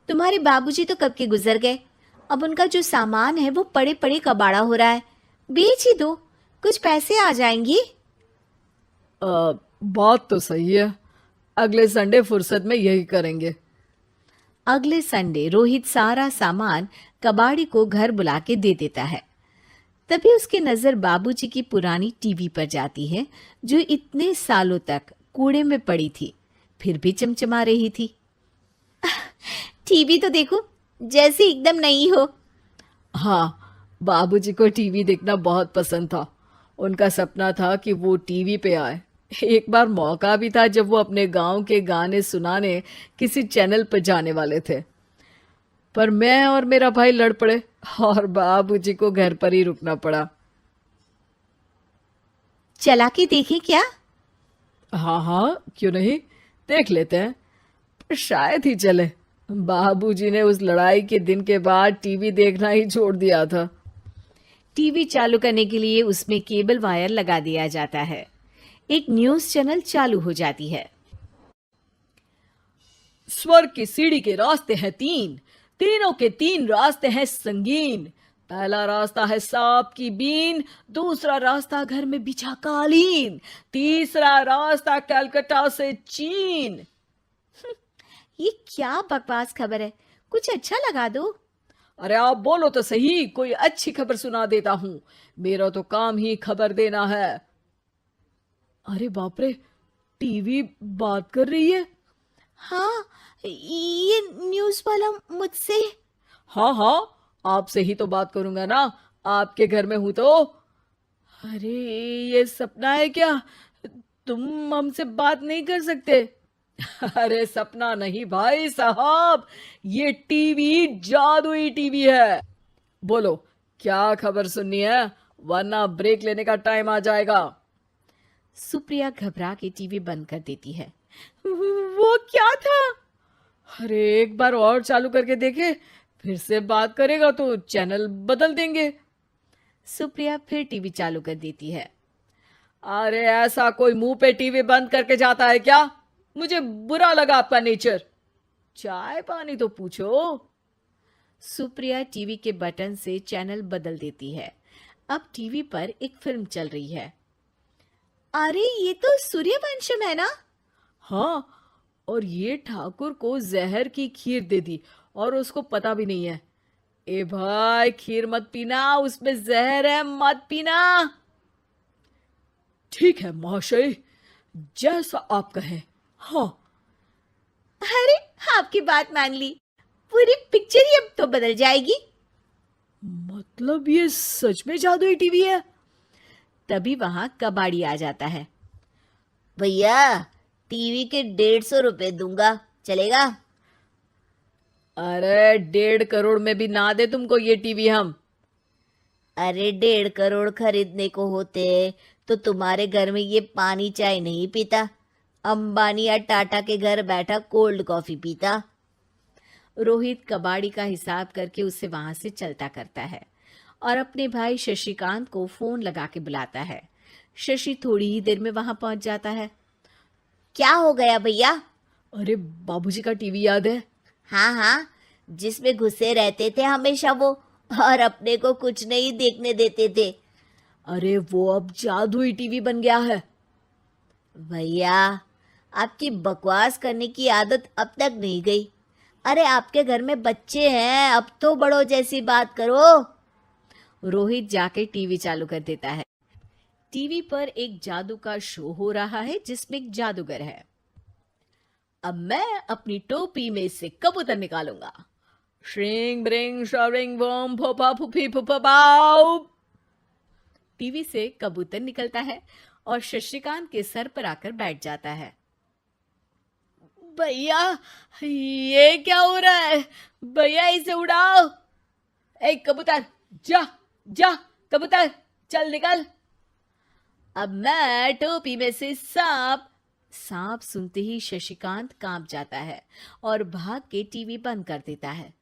तुम्हारे बाबूजी तो कब के गुजर गए। अब उनका जो सामान है वो पड़े पड़े कबाड़ा हो रहा है। बेच ही दो, कुछ पैसे आ जाएंगी। बात तो सही है। अगले संडे फुर्सत में यही करेंगे। अगले संडे रोहित सारा सामान कबाड़ी को घर बुला के दे देता है। तभी उसकी नजर बाबूजी की पुरानी टीवी पर जाती है, जो इतने सालों तक कूड़े में पड़ी थी, फिर भी चमचमा रही थी। टीवी तो देखो, जैसे एकदम नई हो। हाँ, बाबूजी को टीवी देखना बहुत पसंद था। उनका सपना था कि वो टीवी पे आए। एक बार मौका भी था जब वो अपने गांव के गाने सुनाने किसी चैनल पर जाने वाले थे, पर मैं और मेरा भाई लड़ पड़े और बाबूजी को घर पर ही रुकना पड़ा। चला के देखें क्या? हाँ हाँ, क्यों नहीं, देख लेते हैं। पर शायद ही चले। बाबूजी ने उस लड़ाई के दिन के बाद टीवी देखना ही छोड़ दिया था। टीवी चालू करने के लिए उसमें केबल वायर लगा दिया जाता है। एक न्यूज़ चैनल चालू हो जाती है। स्वर्ग की सीढ़ी के रास्ते हैं तीन, तीनों के तीन रास्ते हैं संगीन। पहला रास्ता है सांप की बीन, दूसरा रास्ता घर में बिछा कालीन, तीसरा रास्ता कलकत्ता से चीन। ये क्या बकवास खबर है, कुछ अच्छा लगा दो। अरे आप बोलो तो सही, कोई अच्छी खबर सुना देता हूं। मेरा तो काम ही खबर देना है। अरे बाप रे, टीवी बात कर रही है। हाँ, ये न्यूज़ वाला मुझसे। हाँ हाँ, आपसे ही तो बात करूंगा ना, आपके घर में हूं तो। अरे, ये सपना है क्या? तुम हमसे बात नहीं कर सकते? अरे सपना नहीं भाई साहब, ये टीवी जादुई टीवी है। बोलो, क्या खबर सुननी है, वरना ब्रेक लेने का टाइम आ जाएगा। सुप्रिया घबरा के टीवी बंद कर देती है। वो क्या था? अरे एक बार और चालू करके देखे, फिर से बात करेगा तो चैनल बदल देंगे। सुप्रिया फिर टीवी चालू कर देती है। अरे ऐसा कोई मुंह पे टीवी बंद करके जाता है क्या? मुझे बुरा लगा आपका नेचर। चाय पानी तो पूछो। सुप्रिया टीवी के बटन से चैनल बदल देती है। अब टीवी पर एक फिल्म चल रही है। अरे ये तो सूर्यवंशम है ना? हाँ, और ये ठाकुर को जहर की खीर दे दी और उसको पता भी नहीं है। ए भाई, खीर मत पीना, उसमें जहर है, मत पीना। ठीक है महाशय, जैसा आप कहें। हाँ। अरे, आपकी बात मान ली, पूरी पिक्चर ही अब तो बदल जाएगी। मतलब ये सच में जादुई टीवी है? तभी वहां कबाड़ी आ जाता है। भैया, टीवी के 150 रुपए दूंगा, चलेगा? अरे 1.5 करोड़ में भी ना दे तुमको ये टीवी हम। अरे 1.5 करोड़ खरीदने को होते तो तुम्हारे घर में ये पानी चाय नहीं पीता, अंबानी या टाटा के घर बैठा कोल्ड कॉफी पीता। रोहित कबाड़ी का हिसाब करके उसे वहां से चलता करता है और अपने भाई शशिकांत को फोन लगा के बुलाता है। शशि थोड़ी ही देर में वहां पहुंच जाता है। क्या हो गया भैया? अरे बाबूजी का टीवी याद है? हाँ हाँ, जिसमें घुसे रहते थे हमेशा वो, और अपने को कुछ नहीं देखने देते थे। अरे वो अब जादुई टीवी बन गया है। भैया, आपकी बकवास करने की आदत अब तक नहीं गई। अरे आपके घर में बच्चे हैं, अब तो बड़ों जैसी बात करो। रोहित जाके टीवी चालू कर देता है। टीवी पर एक जादू का शो हो रहा है जिसमें एक जादूगर है। अब मैं अपनी टोपी में से कबूतर निकालूंगा। श्रिंग ब्रिंग शरिंग बम फोपा फुफी फुफा पाउ। टीवी से कबूतर निकलता है और शशिकांत के सर पर आकर बैठ जाता है। भैया, ये क्या हो रहा है? भैया इसे उड़ाओ। ए कबूतर, जा जा, कबूतर चल निकल। अब मैं टोपी में से सांप। सांप सुनते ही शशिकांत कांप जाता है और भाग के टीवी बंद कर देता है।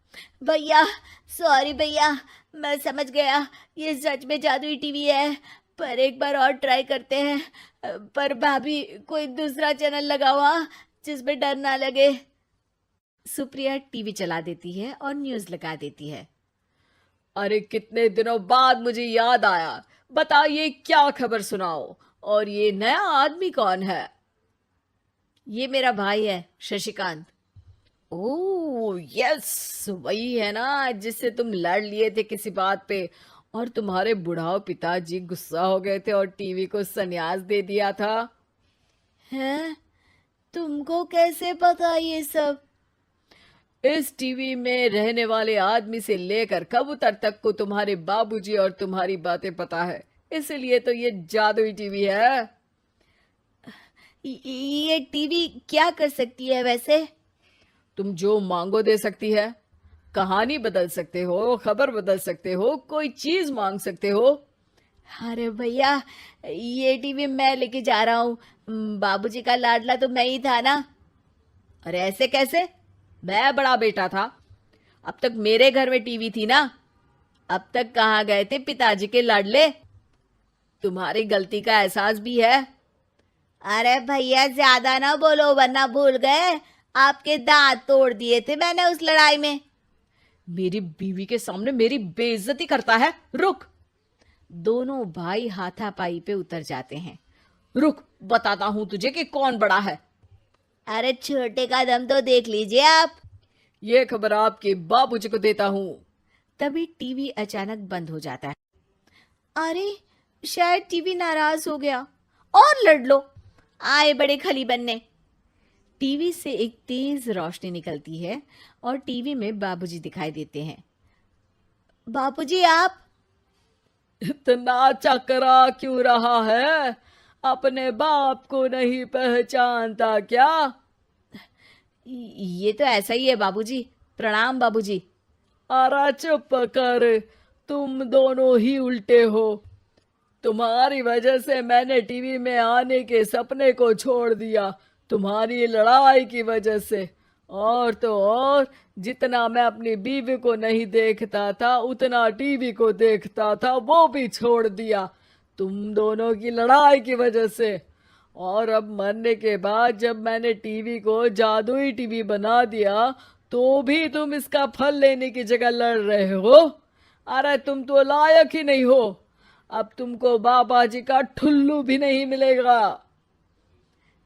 भैया, सॉरी भैया, मैं समझ गया ये सच में जादुई टीवी है, पर एक बार और ट्राई करते हैं। पर भाभी, कोई दूसरा चैनल लगाओ हाँ, जिसमें डर ना लगे। सुप्रिया टीवी चला देती है और न्यूज लगा देती है। अरे कितने दिनों बाद मुझे याद आया। बताइए क्या खबर सुनाओ। और ये नया आदमी कौन है? ये मेरा भाई है शशिकांत। ओह यस, वही है ना जिससे तुम लड़ लिए थे किसी बात पे और तुम्हारे बुढ़ाओ पिताजी गुस्सा हो गए थे और टीवी को संन्यास दे दिया था। हैं? तुमको कैसे पता ये सब? इस टीवी में रहने वाले आदमी से लेकर कबूतर तक को तुम्हारे बाबूजी और तुम्हारी बातें पता है, इसलिए तो ये जादुई टीवी है। ये टीवी क्या कर सकती है वैसे? तुम जो मांगो दे सकती है। कहानी बदल सकते हो, खबर बदल सकते हो, कोई चीज मांग सकते हो। अरे भैया, ये टीवी मैं लेके जा रहा हूँ। बाबूजी का लाडला तो मैं ही था ना। अरे ऐसे कैसे? मैं बड़ा बेटा था। अब तक मेरे घर में टीवी थी ना। अब तक कहाँ गए थे पिताजी के लाडले? तुम्हारी गलती का एहसास भी है। अरे भैया, ज्यादा ना बोलो वरना भूल गए आपके दांत तोड़ दिए थे मैंने उस लड़ाई में। मेरी बीवी के सामने मेरी बेइज्जती करता है। रुक। दोनों भाई हाथापाई पे उतर जाते हैं। रुक, बताता हूं तुझे कि कौन बड़ा है। अरे छोटे का दम तो देख लीजिए आप। ये खबर आपके बाबूजी को देता हूं। तभी टीवी अचानक बंद हो जाता है। अरे शायद टीवी नाराज हो गया। और लड़ लो, आए बड़े खली बनने। टीवी से एक तेज रोशनी निकलती है और टीवी में बाबूजी दिखाई देते हैं। बाबूजी आप? इतना चकरा क्यों रहा है? अपने बाप को नहीं पहचानता क्या? ये तो ऐसा ही है बाबूजी। प्रणाम बाबूजी। अरे चुप कर, तुम दोनों ही उल्टे हो। तुम्हारी वजह से मैंने टीवी में आने के सपने को छोड़ दिया, तुम्हारी लड़ाई की वजह से। और तो और, जितना मैं अपनी बीवी को नहीं देखता था उतना टीवी को देखता था, वो भी छोड़ दिया तुम दोनों की लड़ाई की वजह से। और अब मरने के बाद जब मैंने टीवी को जादुई टीवी बना दिया तो भी तुम इसका फल लेने की जगह लड़ रहे हो। अरे तुम तो लायक ही नहीं हो। अब तुमको बाबा जी का ठुल्लू भी नहीं मिलेगा।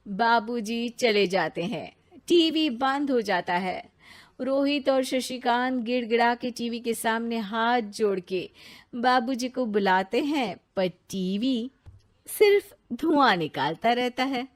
बाबूजी चले जाते हैं। टीवी बंद हो जाता है। रोहित और शशिकांत गिड़गिड़ा के टीवी के सामने हाथ जोड़ के बाबूजी को बुलाते हैं, पर टीवी सिर्फ धुआं निकालता रहता है।